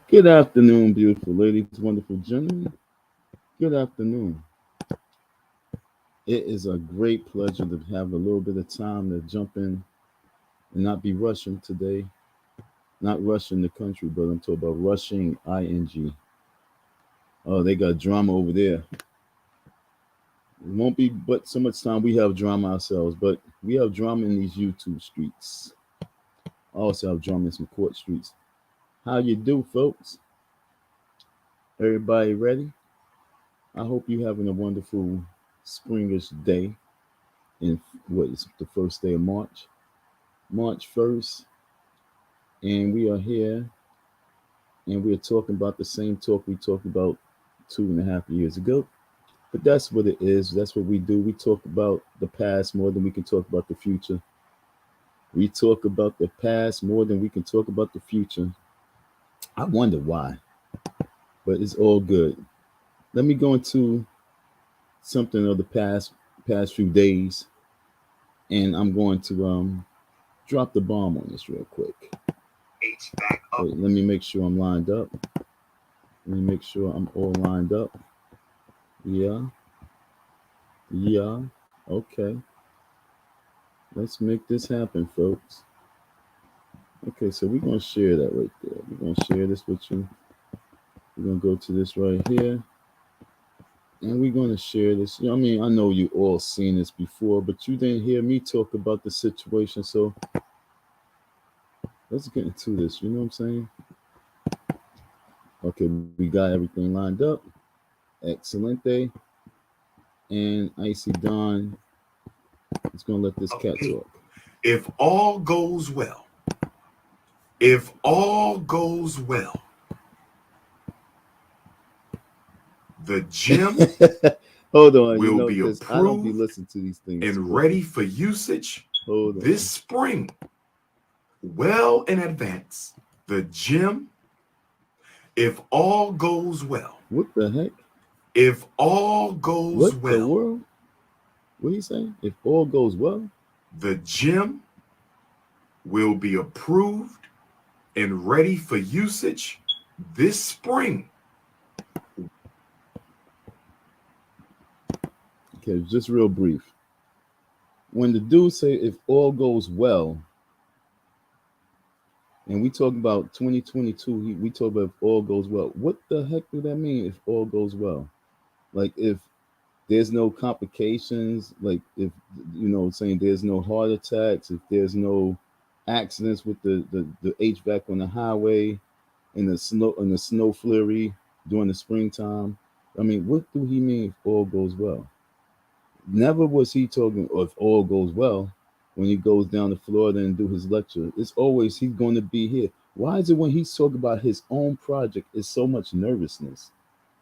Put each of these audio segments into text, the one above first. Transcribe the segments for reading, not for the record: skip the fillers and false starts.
Good afternoon, beautiful ladies, wonderful gentlemen. Good afternoon. It is a great pleasure to have a little bit of time to jump in and not be rushing today. Not rushing the country, but I'm talking about rushing ing. Oh, they got drama over there. It won't be but so much time we have drama ourselves, but we have drama in these YouTube streets. I also have drama in some court streets. How you do, folks? Everybody ready? I hope you having a wonderful springish day in what is the first day of March, March 1st, and we are here and we are talking about the same talk we talked about 2.5 years ago. But that's what it is. That's what we do. We talk about the past more than we can talk about the future. We talk about the past more than we can talk about the future. I wonder why, but it's all good. Let me go into something of the past few days, and I'm going to drop the bomb on this real quick. Wait, let me make sure I'm lined up. Let me make sure I'm all lined up. Yeah, yeah. Okay. Let's make this happen, folks. Okay, so we're gonna share that right there. We're gonna share this with you. We're gonna go to this right here, and we're gonna share this. I mean, I know you all seen this before, but you didn't hear me talk about the situation. So let's get into this. You know what I'm saying? Okay, we got everything lined up. Excelente. And Icy Don is gonna let this cat talk. If all goes well, if all goes well, the gym Hold on, you will know, be because I don't be approved listening to these things too and often. ready for usage Hold this on. spring, well in advance. The gym, if all goes well, What the heck? if all goes What the well, world? What are you saying? If all goes well? the gym will be approved and ready for usage this spring. Okay, just real brief. When the dude say if all goes well, and we talk about 2022, we talk about if all goes well. What the heck do that mean if all goes well? Like if there's no complications, like if saying there's no heart attacks, if there's no accidents with the HVAC on the highway in the snow flurry during the springtime. I mean, what do he mean if all goes well? Never was he talking if all goes well when he goes down to Florida and do his lecture. It's always he's going to be here. Why is it when he's talking about his own project, is so much nervousness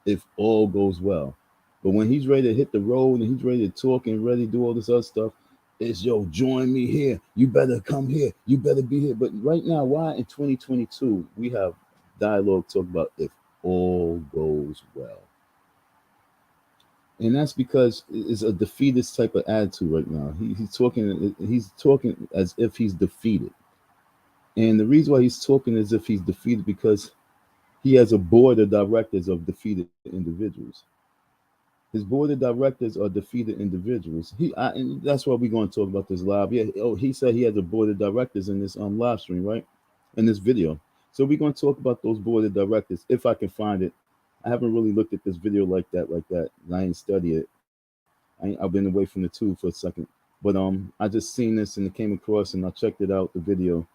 if all goes well? But when he's ready to hit the road and he's ready to talk and ready to do all this other stuff, it's yo, join me here. You better come here. You better be here. But right now, why in 2022 we have dialogue talk about if all goes well? And that's because it's a defeatist type of attitude right now. He's talking as if he's defeated. And the reason why he's talking as if he's defeated because he has a board of directors of defeated individuals. His board of directors are defeated individuals. And that's why we're going to talk about this live. Yeah. Oh, he said he has a board of directors in this live stream, right? In this video. So we're going to talk about those board of directors if I can find it. I haven't really looked at this video like that. I ain't studied it. I've been away from the tube for a second. But I just seen this and it came across and I checked it out the video,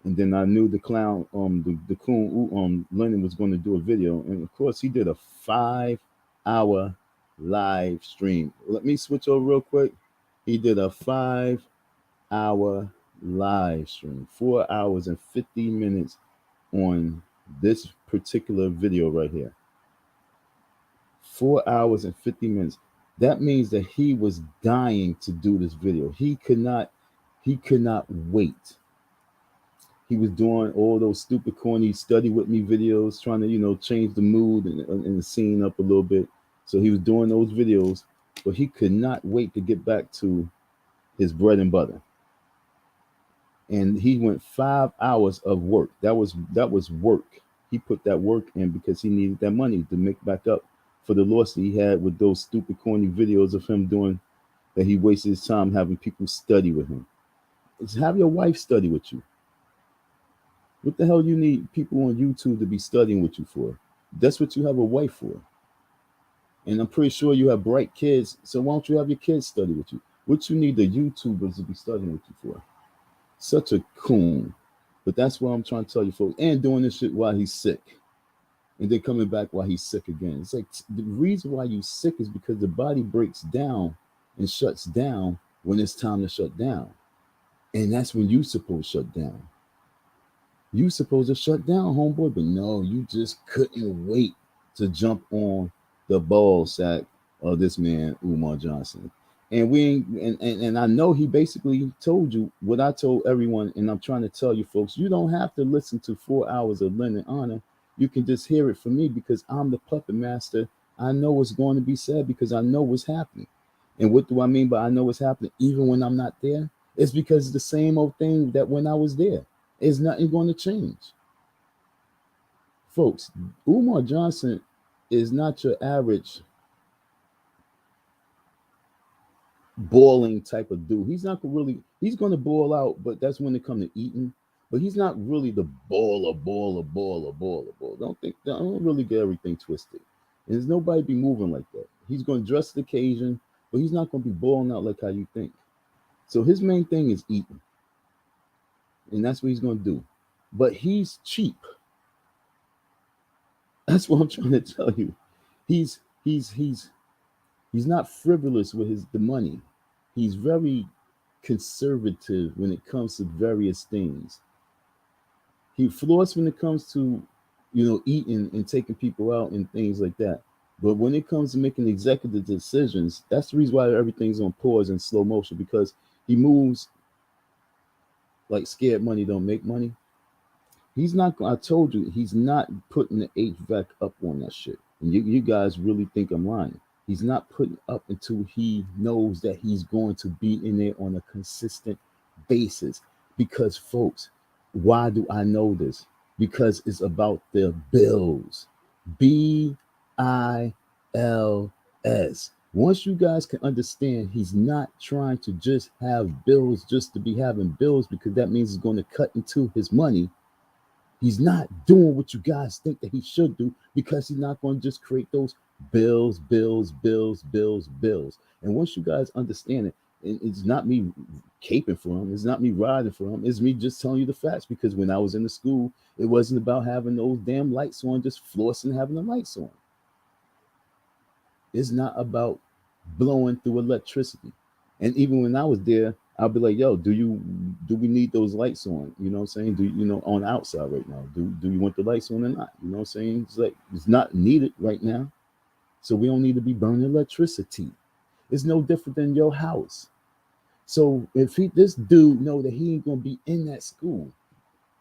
and then I knew the clown the coon Lennon was going to do a video, and of course he did a 5 hour live stream. Let me switch over real quick. He did a 5 hour live stream, 4 hours and 50 minutes on this particular video right here. 4 hours and 50 minutes. That means that he was dying to do this video. He could not wait. He was doing all those stupid corny study with me videos, trying to change the mood and the scene up a little bit. So he was doing those videos, but he could not wait to get back to his bread and butter. And he went 5 hours of work. That was work. he put that work in because he needed that money to make back up for the loss that he had with those stupid corny videos of him doing that. He wasted his time having people study with him. Just have your wife study with you. What the hell you need people on YouTube to be studying with you for? That's what you have a wife for. And I'm pretty sure you have bright kids, so why don't you have your kids study with you? What you need the YouTubers to be studying with you for? Such a coon. But that's what I'm trying to tell you, folks. And doing this shit while he's sick. And then coming back while he's sick again. It's like the reason why you sick is because the body breaks down and shuts down when it's time to shut down. And that's when you supposed to shut down. You supposed to shut down, homeboy, but no, you just couldn't wait to jump on the ball sack of this man, Umar Johnson. And and I know he basically told you what I told everyone, and I'm trying to tell you folks, you don't have to listen to 4 hours of Leonard Honor. You can just hear it from me because I'm the puppet master. I know what's going to be said because I know what's happening. And what do I mean by I know what's happening? Even when I'm not there, it's because it's the same old thing that when I was there. Is nothing going to change. Folks, Umar Johnson is not your average balling type of dude. He's not really, he's going to ball out, but that's when it comes to eating. But he's not really the baller. Don't really get everything twisted. And there's nobody be moving like that. He's going to dress the occasion, but he's not going to be balling out like how you think. So his main thing is eating. And that's what he's going to do. But he's cheap. That's what I'm trying to tell you. He's he's he's he's not frivolous with his the money. He's very conservative when it comes to various things. He floss when it comes to, eating and taking people out and things like that. But when it comes to making executive decisions, that's the reason why everything's on pause and slow motion because he moves like scared money don't make money. He's not. I told you, he's not putting the HVAC up on that shit. And you guys really think I'm lying? He's not putting up until he knows that he's going to be in there on a consistent basis. Because, folks, why do I know this? Because it's about their bills. BILS. Once you guys can understand, he's not trying to just have bills just to be having bills because that means he's going to cut into his money. He's not doing what you guys think that he should do because he's not going to just create those bills. And once you guys understand it, it's not me caping for him. It's not me riding for him. It's me just telling you the facts because when I was in the school, it wasn't about having those damn lights on, just flossing having the lights on. It's not about blowing through electricity. And even when I was there, I'll be like, yo, do we need those lights on? You know what I'm saying? Do on the outside right now? Do you want the lights on or not? You know what I'm saying? It's like it's not needed right now. So we don't need to be burning electricity. It's no different than your house. So if this dude know that he ain't gonna be in that school,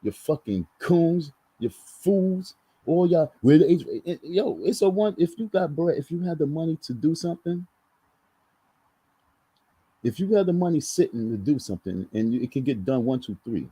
you fucking coons, you fools, all y'all with yo, it's a one if you got bread, if you had the money to do something, if you had the money sitting to do something and it can get done 1, 2, 3,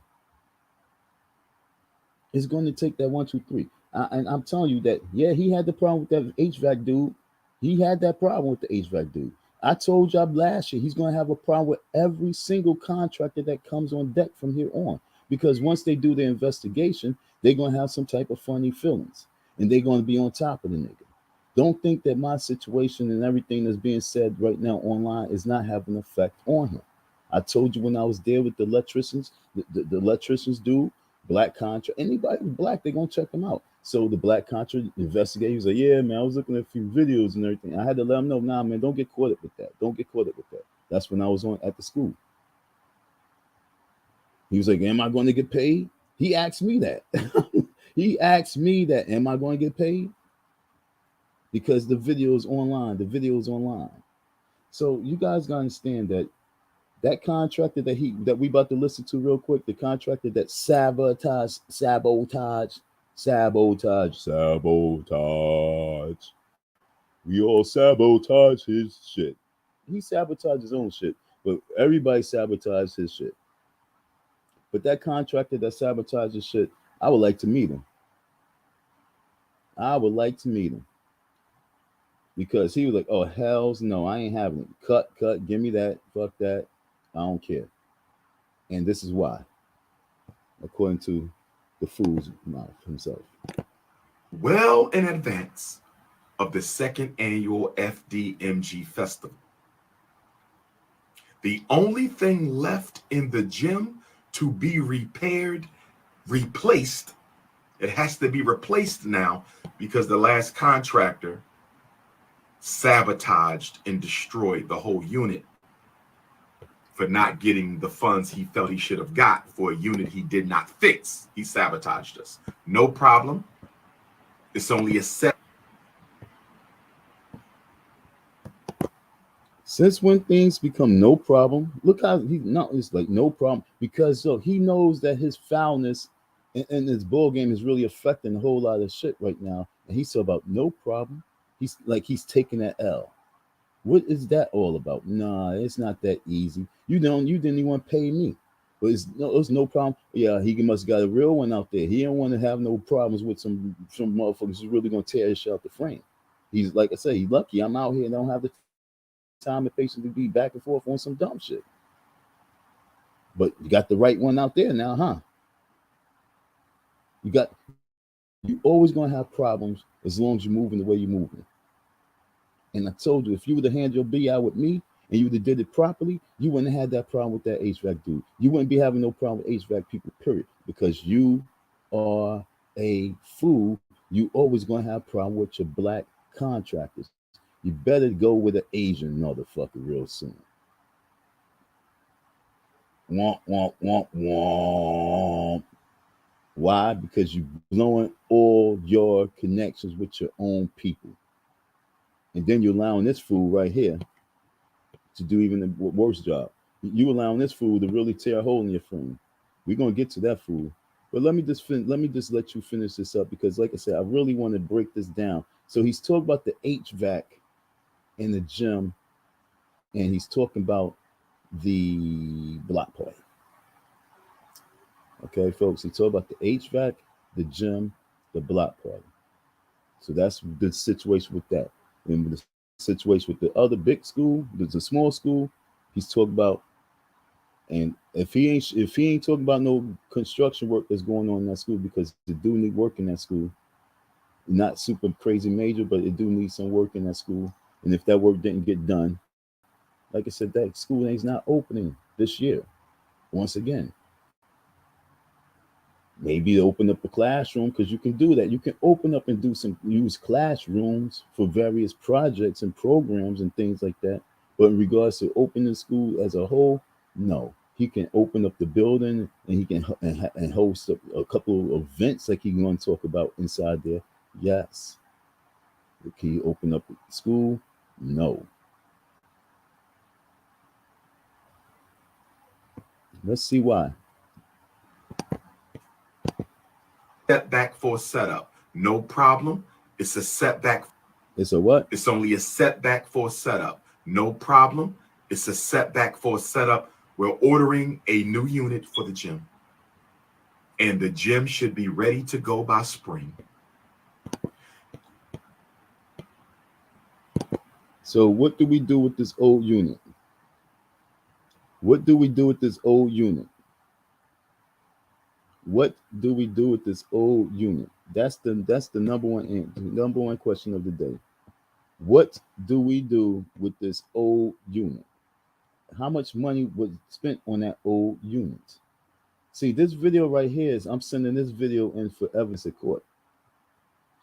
it's going to take that 1, 2, 3. And I'm telling you that, yeah, he had the problem with that HVAC dude. He had that problem with the HVAC dude. I told y'all last year he's going to have a problem with every single contractor that comes on deck from here on. Because once they do their investigation, they're going to have some type of funny feelings. And they're going to be on top of the nigga. Don't think that my situation and everything that's being said right now online is not having an effect on him. I told you when I was there with the electricians, the electricians do black contra. Anybody black, they're gonna check them out. So the black contra investigator was like, yeah, man, I was looking at a few videos and everything. I had to let them know, nah, man, don't get caught up with that. Don't get caught up with that. That's when I was on at the school. He was like, am I going to get paid? He asked me that. He asked me that, am I going to get paid? Because the video is online. The video is online. So you guys gotta understand that contractor that we about to listen to real quick, the contractor that sabotage. We all sabotage his shit. He sabotaged his own shit, but everybody sabotaged his shit. But that contractor that sabotages shit, I would like to meet him. I would like to meet him because he was like, "Oh hell's no, I ain't having it. Cut, give me that. Fuck that. I don't care." And this is why, according to the fool's mouth himself. Well in advance of the second annual FDMG festival, the only thing left in the gym to be replaced, it has to be replaced now because the last contractor sabotaged and destroyed the whole unit for not getting the funds he felt he should have got for a unit he did not fix. He sabotaged us. No problem. It's only a set. Since when things become no problem, look how he not it's like no problem because so he knows that his foulness and his ball game is really affecting a whole lot of shit right now. And he's so about no problem. He's like he's taking that L. What is that all about? Nah, it's not that easy. You didn't even pay me. But it's no problem. Yeah, he must have got a real one out there. He don't want to have no problems with some motherfuckers who's really gonna tear his shit out the frame. He's like I said, he's lucky. I'm out here and don't have the time and patience to be back and forth on some dumb shit. But you got the right one out there now, huh? You always gonna have problems as long as you're moving the way you're moving. And I told you, if you would have handled your BI with me and you would have did it properly, you wouldn't have had that problem with that HVAC dude. You wouldn't be having no problem with HVAC people, period. Because you are a fool. You always gonna have a problem with your black contractors. You better go with an Asian motherfucker real soon. Womp womp womp womp. Why? Because you blowing all your connections with your own people. And then you're allowing this fool right here to do even the worse job. You allowing this fool to really tear a hole in your frame. We're gonna get to that fool, but let me just let you finish this up because, like I said, I really want to break this down. So he's talking about the HVAC in the gym, and he's talking about the block party. Okay, folks, he talked about the HVAC, the gym, the block party. So that's the situation with that. And the situation with the other big school, there's a small school, he's talking about. And if he ain't talking about no construction work that's going on in that school, because it do need work in that school, not super crazy major, but it do need some work in that school. And if that work didn't get done, like I said, that school is not opening this year. Once again, maybe open up a classroom because you can do that. You can open up and do some use classrooms for various projects and programs and things like that. But in regards to opening school as a whole, no. He can open up the building and he can and host a couple of events like he's going to talk about inside there. Yes. Can he open up school? No. Let's see why. Setback for setup. No problem. It's a setback. It's a what? It's only a setback for setup. No problem. It's a setback for setup. We're ordering a new unit for the gym. And the gym should be ready to go by spring. So what do we do with this old unit? What do we do with this old unit? What do we do with this old unit? That's the number one question of the day. What do we do with this old unit? How much money was spent on that old unit? See, this video right here is I'm sending this video in for evidence at court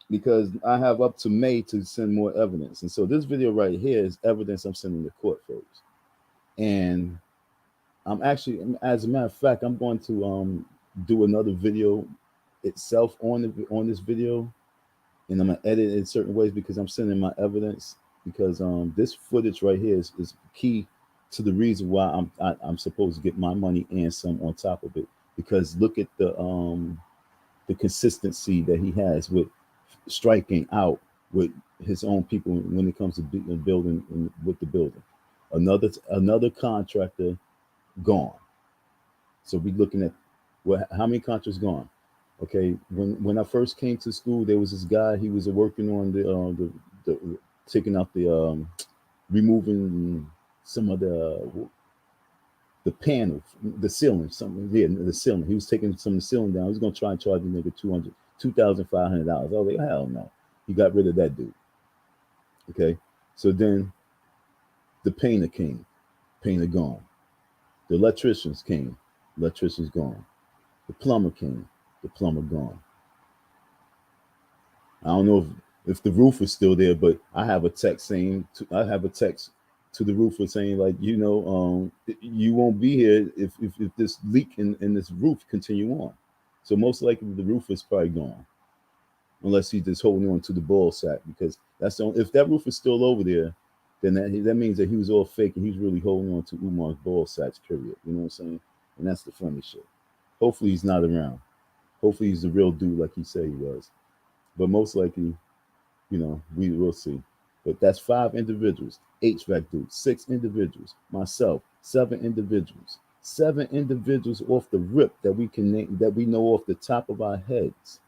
because I have up to May to send more evidence. And so this video right here is evidence I'm sending to court, folks. And I'm actually, as a matter of fact, I'm going to do another video itself on this video, and I'm gonna edit it in certain ways because I'm sending my evidence because this footage right here is key to the reason why I'm supposed to get my money and some on top of it. Because look at the consistency that he has with striking out with his own people when it comes to building with the building. Another contractor gone. So we're looking at how many contractors gone? Okay, when I first came to school, there was this guy. He was working on the taking out the removing some of the panel, the ceiling, something. Yeah, the ceiling. He was taking some of the ceiling down. He was gonna try and charge the nigga $2,500. I was like, hell no. He got rid of that dude. Okay, so then the painter came. Painter gone. The electricians came. Electricians gone. The plumber came. The plumber gone. I don't know if the roof is still there, but I have a text saying I have a text to the roofer saying like, you won't be here if this leak in this roof continue on. So most likely the roof is probably gone, unless he's just holding on to the ball sack, because that's the only, if that roof is still over there, then that means that he was all fake and he's really holding on to Umar's ball sacks. Period. You know what I'm saying? And that's the funny shit. Hopefully he's not around. Hopefully he's the real dude like he said he was. But most likely, we will see. But that's 5 individuals. HVAC dude, 6 individuals. Myself, 7 individuals. 7 individuals off the rip that we can name, that we know off the top of our heads,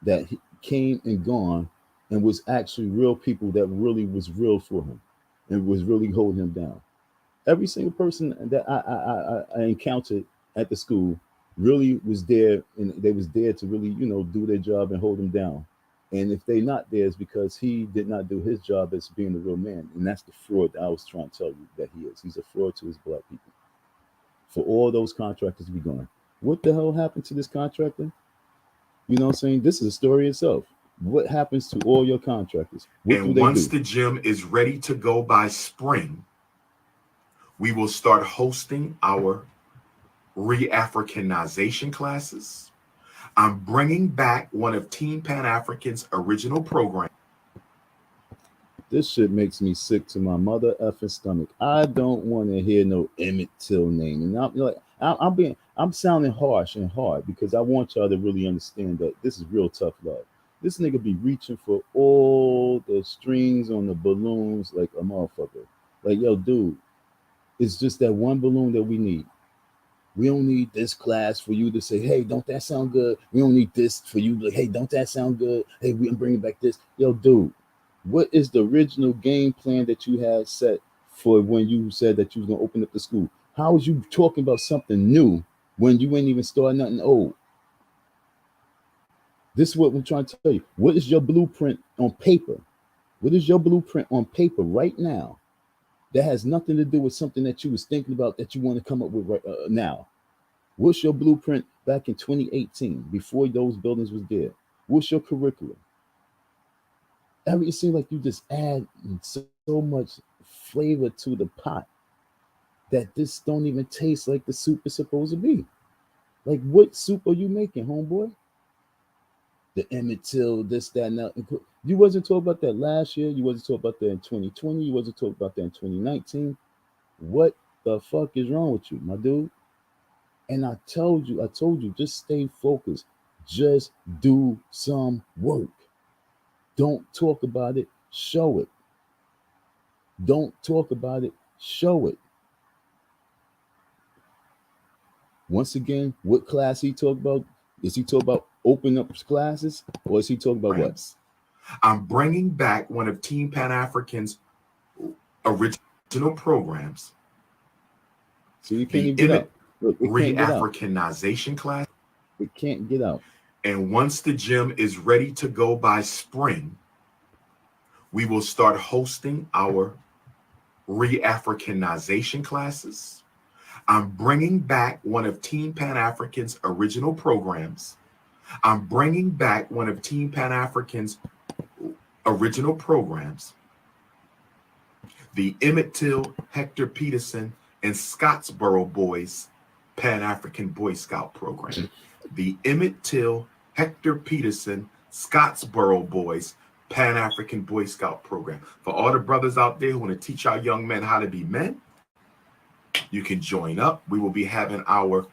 that came and gone and was actually real people that really was real for him and was really holding him down. Every single person that I encountered at the school really was there, and they was there to really do their job and hold him down. And if they not there, it's because he did not do his job as being the real man, and that's the fraud that I was trying to tell you that he is. He's a fraud to his black people. For all those contractors to be gone, what the hell happened to this contractor? You know what I'm saying? This is a story itself. What happens to all your contractors? What do And they once do? the gym is ready to go by spring, we will start hosting our re-Africanization classes. I'm bringing back one of Team Pan African's original programs. This shit makes me sick to my mother effing stomach. I don't want to hear no Emmett Till name, and I'm sounding harsh and hard because I want y'all to really understand that this is real tough love. This nigga be reaching for all the strings on the balloons like a motherfucker. Like, yo, dude, it's just that one balloon that we need. We don't need this class for you to say, hey, don't that sound good? We don't need this for you to like, hey, don't that sound good? Hey, we're bringing back this. Yo, dude, what is the original game plan that you had set for when you said that you was gonna open up the school? How was you talking about something new when you ain't even started nothing old? This is what we're trying to tell you. What is your blueprint on paper? What is your blueprint on paper right now that has nothing to do with something that you was thinking about that you want to come up with right now? What's your blueprint back in 2018 before those buildings was there? What's your curriculum? It seems like you just add so much flavor to the pot that this don't even taste like the soup is supposed to be. Like, what soup are you making, homeboy? The Emmett Till, this, that, and that. You wasn't talking about that last year. You wasn't talking about that in 2020. You wasn't talking about that in 2019. What the fuck is wrong with you, my dude? And I told you, just stay focused. Just do some work. Don't talk about it, show it. Don't talk about it, show it. Once again, what class he talk about? Is he talking about open up classes, or is he talking about what? I'm bringing back one of Team Pan African's original programs. So you can't even get out. Look, it can't get out. Re-Africanization class. It can't get out. And once the gym is ready to go by spring, we will start hosting our re-Africanization classes. I'm bringing back one of Team Pan African's original programs. I'm bringing back one of Team Pan African's original programs, the Emmett Till, Hector Peterson, and Scottsboro Boys Pan African Boy Scout program. The Emmett Till, Hector Peterson, Scottsboro Boys Pan African Boy Scout program. For all the brothers out there who want to teach our young men how to be men, you can join up. We will be having our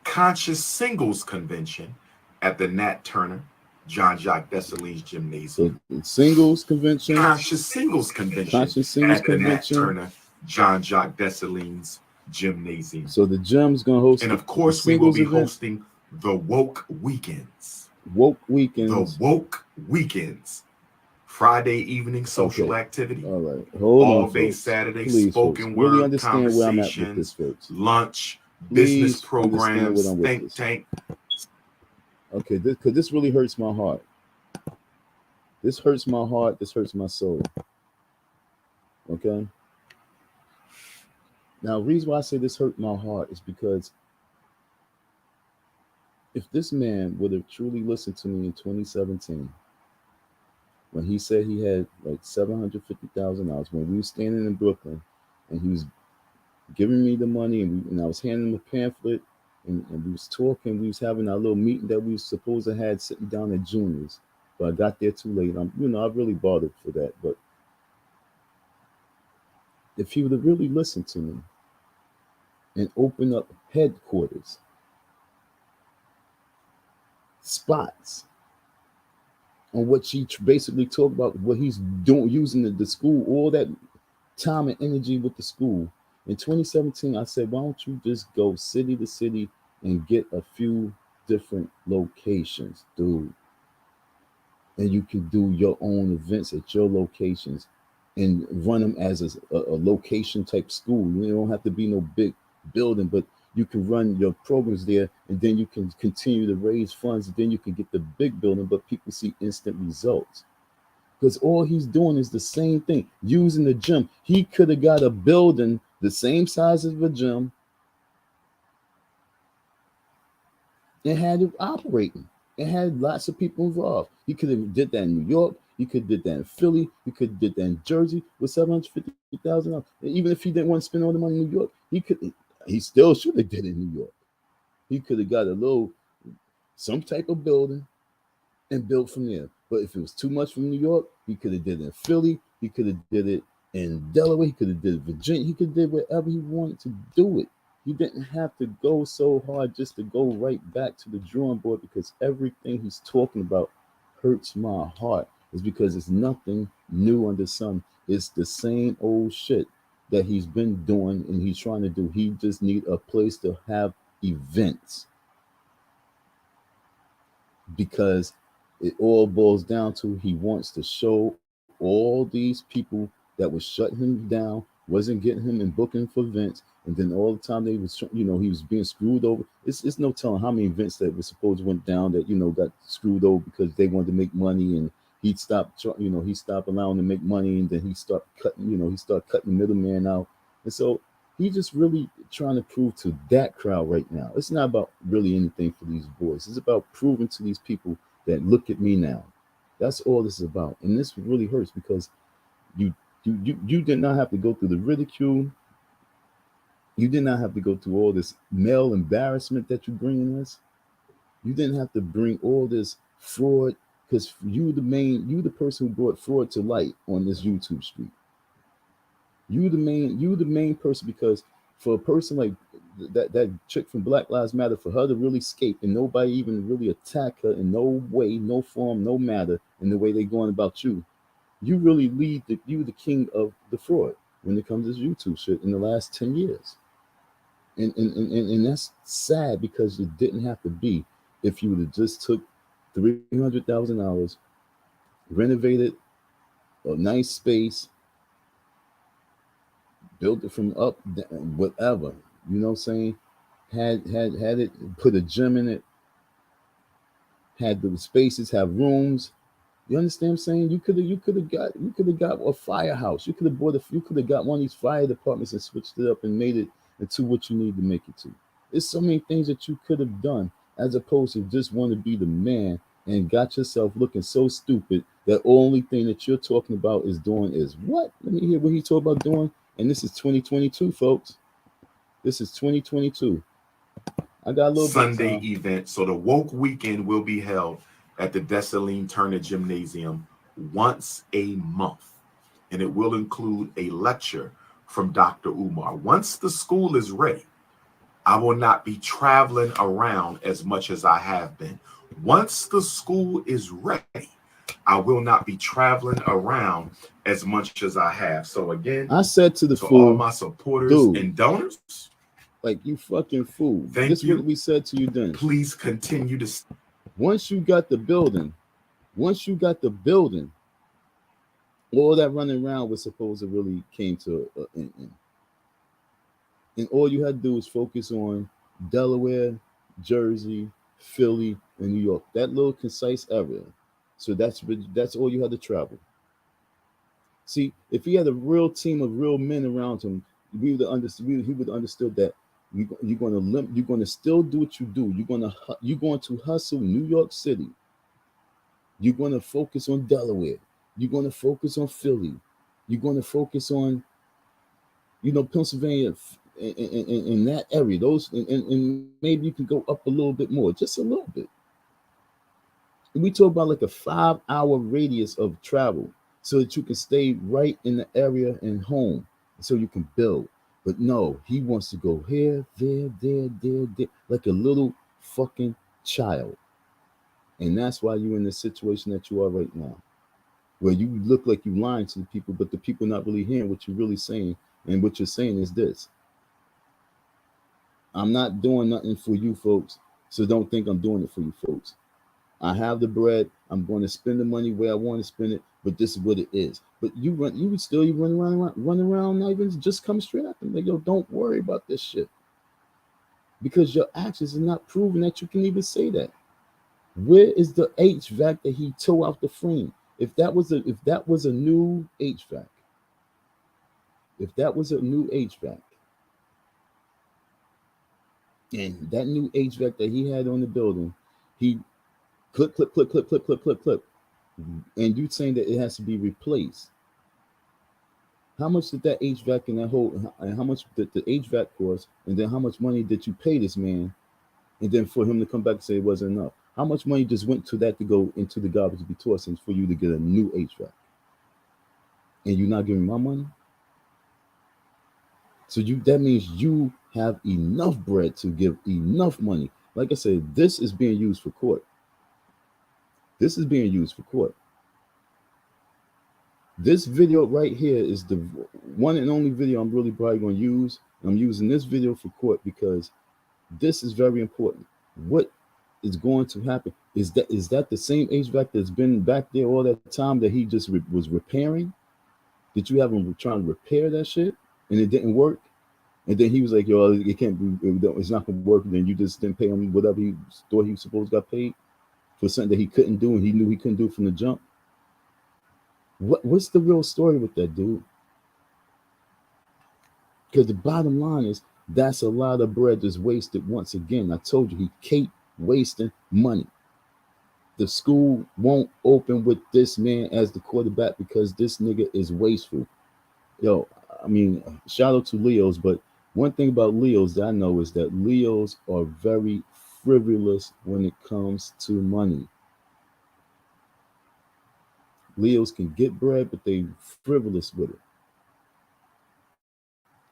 conscious singles convention at the Nat Turner John Jacques Dessalines Gymnasium. So singles convention. Conscious singles convention Conscious singles at the Nat convention. Turner John Jacques Dessalines Gymnasium. So the gym's gonna host And of the course, we will singles be event, hosting the Woke Weekends. woke The weekends. Woke Weekends. Friday evening social Okay. activity. All right. Hold on, All day folks. Saturday Please, folks. spoken Really word understand where I'm at with this, conversations, folks. lunch, business Please understand what programs, I'm with think this. tank. Okay, because this really hurts my heart. This hurts my heart. This hurts my soul. Okay. Now, the reason why I say this hurt my heart is because if this man would have truly listened to me in 2017, when he said he had like $750,000, when we were standing in Brooklyn, and he was giving me the money, and I was handing him a pamphlet, and we was talking, we was having our little meeting that we was supposed to had sitting down at Junior's, but I got there too late. I really bothered for that. But if he would have really listened to me and opened up headquarters, spots on what she basically talked about, what he's doing, using the school, all that time and energy with the school. In 2017, I said, why don't you just go city to city and get a few different locations, dude? And you can do your own events at your locations and run them as a location type school. You don't have to be no big building, but you can run your programs there, and then you can continue to raise funds, and then you can get the big building, but people see instant results. Because all he's doing is the same thing, using the gym. He could have got a building the same size as the gym and had it operating. It had lots of people involved. He could have did that in New York. He could have did that in Philly. He could have did that in Jersey with $750,000. Even if he didn't want to spend all the money in New York, he could. He still should have did it in New York. He could have got a little, some type of building and built from there. But if it was too much from New York, he could have did it in Philly. He could have did it in Delaware. He could have did it in Virginia. He could have did wherever he wanted to do it. He didn't have to go so hard just to go right back to the drawing board, because everything he's talking about hurts my heart. Is because it's nothing new under the sun. It's the same old shit that he's been doing and he's trying to do. He just need a place to have events, because it all boils down to he wants to show all these people that was shutting him down, wasn't getting him and booking for events, and then all the time they was, he was being screwed over. It's no telling how many events that was supposed went down that got screwed over because they wanted to make money, and he stopped allowing them to make money, and then he started cutting the middleman out, and so he just really trying to prove to that crowd right now. It's not about really anything for these boys. It's about proving to these people that look at me now. That's all this is about. And this really hurts because you you did not have to go through the ridicule. You did not have to go through all this male embarrassment that you bring in us. You didn't have to bring all this fraud, because you the person who brought fraud to light on this YouTube street. You the main person, because for a person like that chick from Black Lives Matter, for her to really escape and nobody even really attack her in no way, no form, no matter, in the way they going about you, you really you the king of the fraud when it comes to this YouTube shit in the last 10 years. And that's sad, because it didn't have to be. If you would have just took $300,000, renovated a nice space, built it from up, whatever. You know what I'm saying? Had it, put a gym in it, had the spaces, have rooms. You understand what I'm saying? You could have got a firehouse. You could have got one of these fire departments and switched it up and made it into what you need to make it to. There's so many things that you could have done, as opposed to just want to be the man and got yourself looking so stupid that only thing that you're talking about is doing is what? Let me hear what he talked about doing. And this is 2022, folks. This is 2022. I got a little bit of Sunday time. event. So the Woke Weekend will be held at the Dessalines Turner Gymnasium once a month. And it will include a lecture from Dr. Umar. Once the school is ready, I will not be traveling around as much as I have been. Once the school is ready, I will not be traveling around as much as I have. So again, I said to the to all fool, my supporters dude, and donors, Like, you fucking fool. Thank This what you. we said to you then. Please continue to. Once you got the building, once you got the building, all that running around was supposed to really came to an end. And all you had to do was focus on Delaware, Jersey, Philly, and New York. That little concise area. So that's all you had to travel. See, if he had a real team of real men around him, we would understood. He would have understood that you're going to you're going to still do what you do. You're going to hustle New York City. You're going to focus on Delaware. You're going to focus on Philly. You're going to focus on Pennsylvania in that area. Those and maybe you can go up a little bit more, just a little bit. We talk about like a 5-hour radius of travel so that you can stay right in the area and home so you can build. But no, he wants to go here, there, like a little fucking child. And that's why you're in the situation that you are right now, where you look like you lying to the people, but the people not really hearing what you're really saying. And what you're saying is this: I'm not doing nothing for you folks, so don't think I'm doing it for you folks. I have the bread. I'm going to spend the money where I want to spend it, but this is what it is. But you would still run around, not even just come straight at them. Like, yo, don't worry about this shit, because your actions are not proving that you can even say that. Where is the HVAC that he tore out the frame? If that was a new HVAC, if that was a new HVAC, and that new HVAC that he had on the building, he clip, and you saying that it has to be replaced. How much did that HVAC and that whole, and how much did the HVAC cost, and then how much money did you pay this man, and then for him to come back and say it wasn't enough? How much money just went to that to go into the garbage to be tossed and for you to get a new HVAC? And you're not giving my money? So that means you have enough bread to give enough money. Like I said, this is being used for court. This is being used for court. This video right here is the one and only video I'm really probably going to use. I'm using this video for court because this is very important. What is going to happen? Is that the same HVAC that's been back there all that time that he just was repairing? Did you have him trying to repair that shit and it didn't work? And then he was like, yo, it can't be, it's not going to work. And then you just didn't pay him whatever he thought he supposed got paid for something that he couldn't do and he knew he couldn't do from the jump. What's the real story with that dude? Because the bottom line is that's a lot of bread that's wasted. Once again, I told you, he kept wasting money. The school won't open with this man as the quarterback because this nigga is wasteful. Yo, I mean, shout out to Leos, but one thing about Leos that I know is that Leos are very frivolous when it comes to money. Leos can get bread, but they frivolous with it.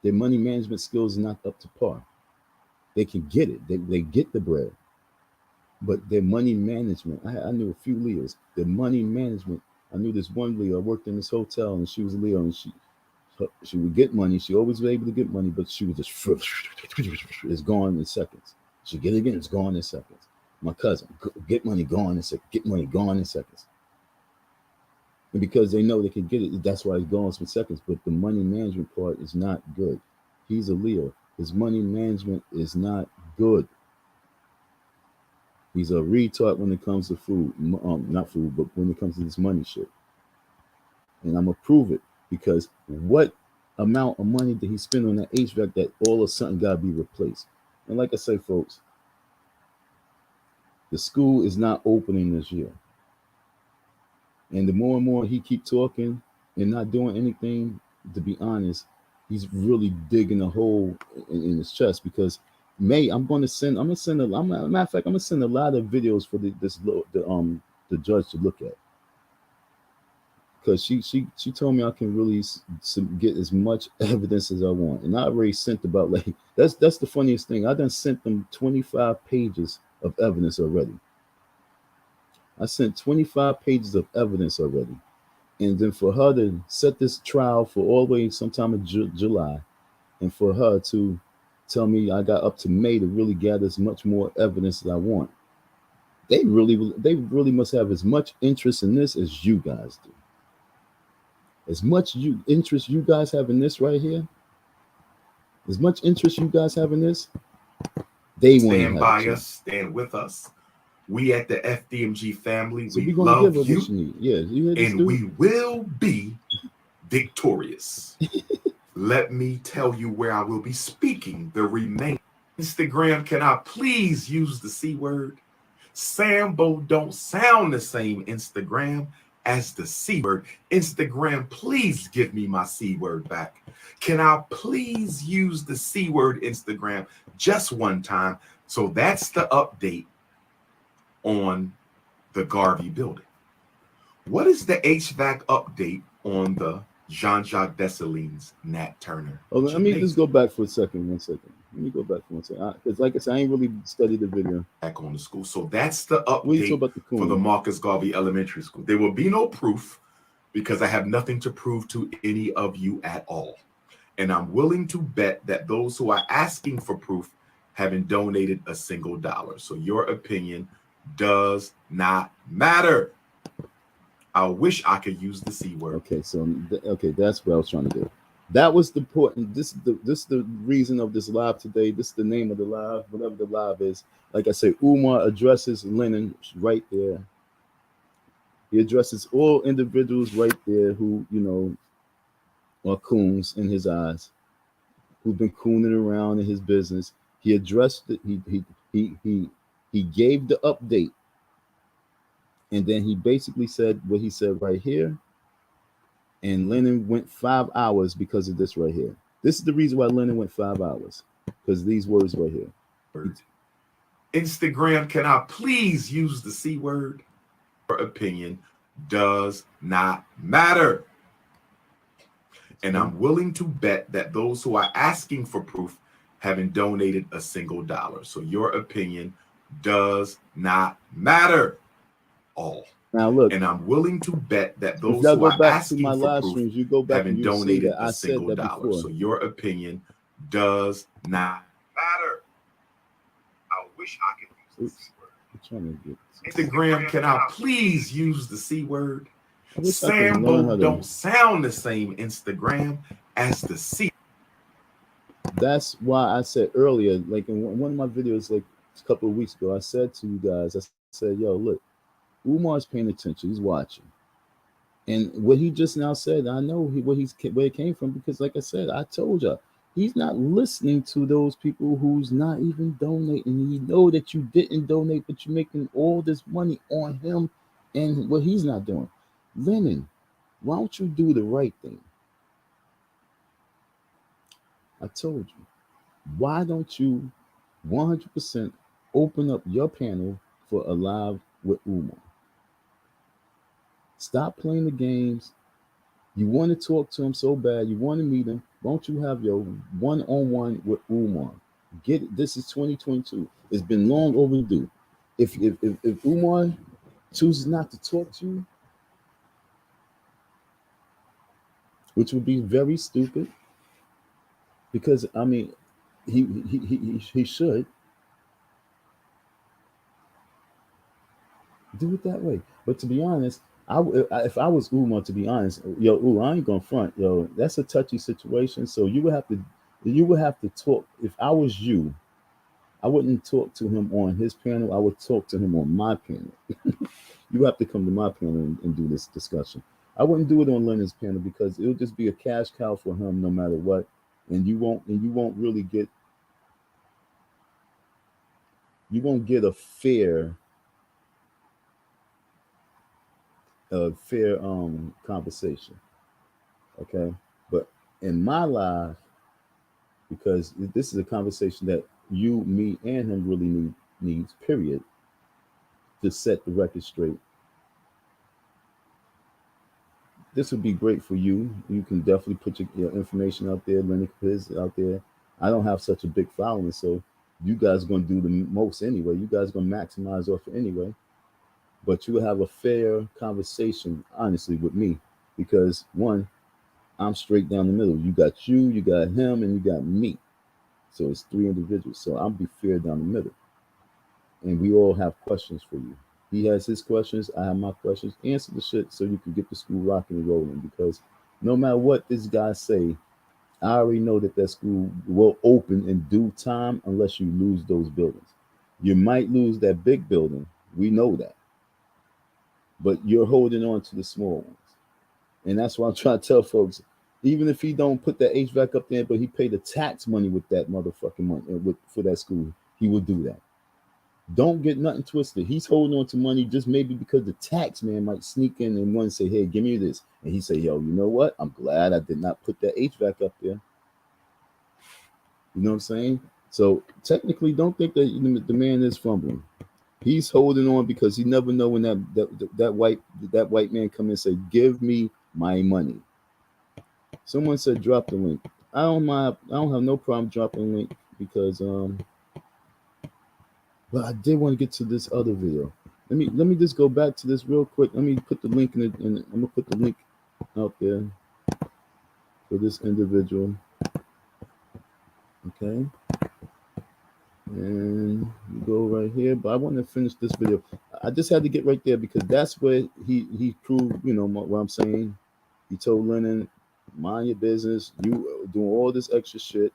Their money management skills are not up to par. They can get it. They get the bread. But their money management, I knew a few Leos. Their money management, I knew this one Leo. I worked in this hotel and she was a Leo and she would get money. She always was able to get money, but she was just it's gone in seconds. She get it again, it's gone in seconds. My cousin, get money, gone in seconds. Get money, gone in seconds. And because they know they can get it, that's why it's gone in seconds. But the money management part is not good. He's a Leo. His money management is not good. He's a retard when it comes to food. Not food, but when it comes to this money shit. And I'm going to prove it because what amount of money did he spend on that HVAC that all of a sudden got to be replaced? And like I say, folks, the school is not opening this year. And the more and more he keep talking and not doing anything, to be honest, he's really digging a hole in his chest because I'm gonna send matter of fact, I'm gonna send a lot of videos for the judge to look at. Because she told me I can really get as much evidence as I want. And I already sent about like that's the funniest thing. I done sent them 25 pages of evidence already. I sent 25 pages of evidence already. And then for her to set this trial for all the way sometime in July, and for her to tell me I got up to May to really gather as much more evidence as I want. They really must have as much interest in this as you guys do. As much interest you guys have in this right here, as much interest you guys have in this, they want to Stand have a by chance. us, stand with us. We at the FDMG family, So we we're gonna give love her what you, she needs. Yeah, you hear this and dude? we will be victorious. Let me tell you where I will be speaking the remaining. Instagram, can I please use the C word? Sambo don't sound the same Instagram as the C word. Instagram, please give me my C word back. Can I please use the C word, Instagram, just one time? So that's the update on the Garvey building. What is the HVAC update on the Jean-Jacques Dessalines, Nat Turner? Oh, let me just go back for a second. 1 second. Let me go back for 1 second. Because, like I said, I ain't really studied the video. Back on the school. So that's the What you talk update about the for the coon? Marcus Garvey Elementary School. There will be no proof because I have nothing to prove to any of you at all. And I'm willing to bet that those who are asking for proof haven't donated a single dollar. So your opinion does not matter. I wish I could use the C word. Okay, so okay, that's what I was trying to do. That was the important. This is the reason of this live today. This is the name of the live, whatever the live is. Like I say, Umar addresses Lenin right there. He addresses all individuals right there who are coons in his eyes, who've been cooning around in his business. He addressed it. He gave the update, and then he basically said what he said right here. And Lennon went 5 hours because of this right here. This is the reason why Lennon went 5 hours, because these words right here. Instagram, can I please use the C word? Your opinion does not matter. And I'm willing to bet that those who are asking for proof haven't donated a single dollar. So your opinion does not matter all. Now look, and I'm willing to bet that if those y'all who go are back to my asking for live proof streams, you go back and haven't you see donated that a I said single that dollar. before. So your opinion does not matter. I wish I could use the C word. I'm trying to get Instagram, can I please use the C word? I wish I could learn how Sambo to. don't sound the same Instagram as the C. That's why I said earlier, like in one of my videos, like a couple of weeks ago, I said to you guys, I said, "Yo, look, Umar's paying attention. He's watching." And what he just now said, I know where it came from, because, like I said, I told you, he's not listening to those people who's not even donating. You know that you didn't donate, but you're making all this money on him and what he's not doing. Lennon, why don't you do the right thing? I told you. Why don't you 100% open up your panel for a live with Umar? Stop playing the games. You want to talk to him so bad. You want to meet him. Won't you have your one-on-one with Umar? Get it. This is 2022. It's been long overdue. If Umar chooses not to talk to you, which would be very stupid, because I mean, he should do it that way. But to be honest, if I was Umar, to be honest, I ain't gonna front, that's a touchy situation. So you would have to talk. If I was you, I wouldn't talk to him on his panel. I would talk to him on my panel. You have to come to my panel and do this discussion. I wouldn't do it on Lennon's panel because it'll just be a cash cow for him no matter what, and you won't really get a fair conversation. Okay, but in my life, because this is a conversation that you, me, and him really needs. Period. To set the record straight. This would be great for you. You can definitely put your information out there, Lenny Quiz out there. I don't have such a big following, so you guys are going to do the most anyway. You guys are going to maximize off it anyway. But you will have a fair conversation, honestly, with me, because one, I'm straight down the middle. You got him, and you got me. So it's three individuals. So I'll be fair down the middle. And we all have questions for you. He has his questions, I have my questions. Answer the shit so you can get the school rocking and rolling. Because no matter what this guy say, I already know that that school will open in due time unless you lose those buildings. You might lose that big building. We know that. But you're holding on to the small ones. And that's why I'm trying to tell folks, even if he don't put that HVAC up there, but he paid the tax money with that motherfucking money for that school, he will do that. Don't get nothing twisted. He's holding on to money just maybe because the tax man might sneak in and want to say, hey, give me this. And he say, yo, you know what? I'm glad I did not put that HVAC up there. You know what I'm saying? So technically, don't think that the man is fumbling. He's holding on because he never know when that white man come and say, give me my money. Someone said drop the link. I don't mind. I don't have no problem dropping the link because but I did want to get to this other video. Let me just go back to this real quick. Let me put the link in it, and I'm gonna put the link out there for this individual. Okay, and you go right here. But I want to finish this video. I just had to get right there because that's where he proved, what I'm saying. He told Lennon, mind your business. You doing all this extra shit,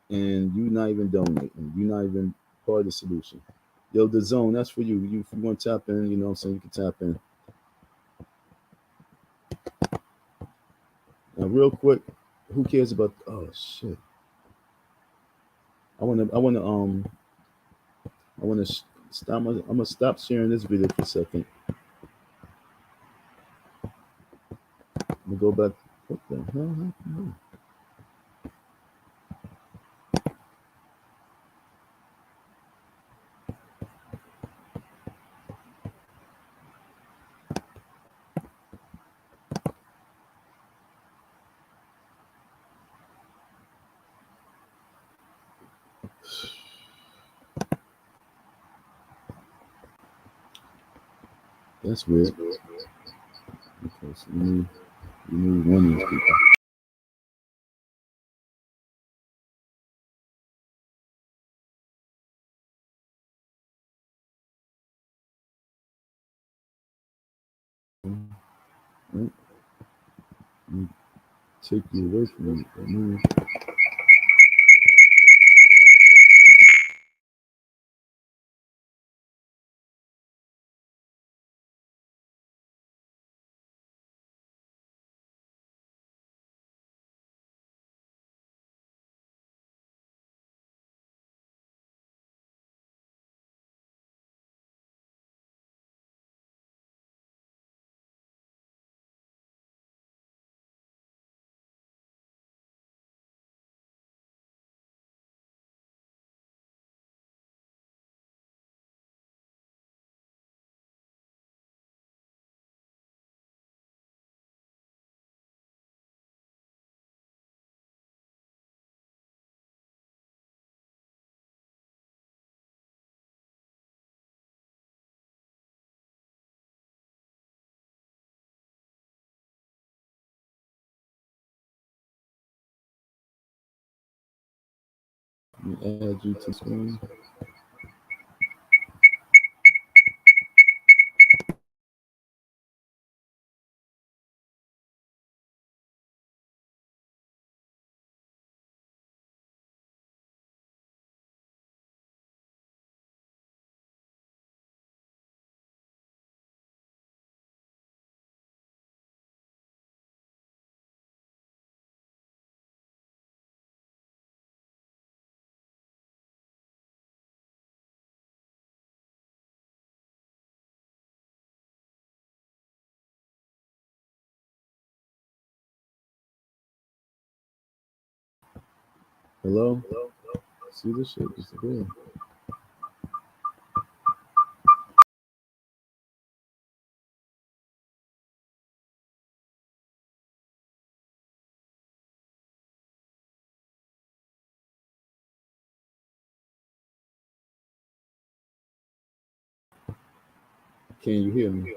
and you not even donating. You not even part of the solution. Yo, the zone, that's for you. If you want to tap in, what I'm saying, you can tap in. Now, real quick, who cares about? Oh shit! I wanna stop. I'm gonna stop sharing this video for a second. I'm gonna go back. What the hell happened? That's weird. Okay, so you need one of these people. Right? You take you away from me. Let me add you to screen. Hello. See this shit disappear. Can you hear me?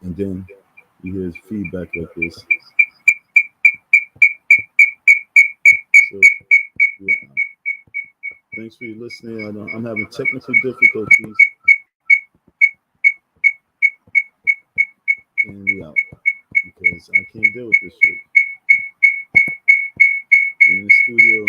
and then you hear feedback like this. So yeah, thanks for your listening. I know I'm having technical difficulties, and we out because I can't deal with this shit. We're in the studio.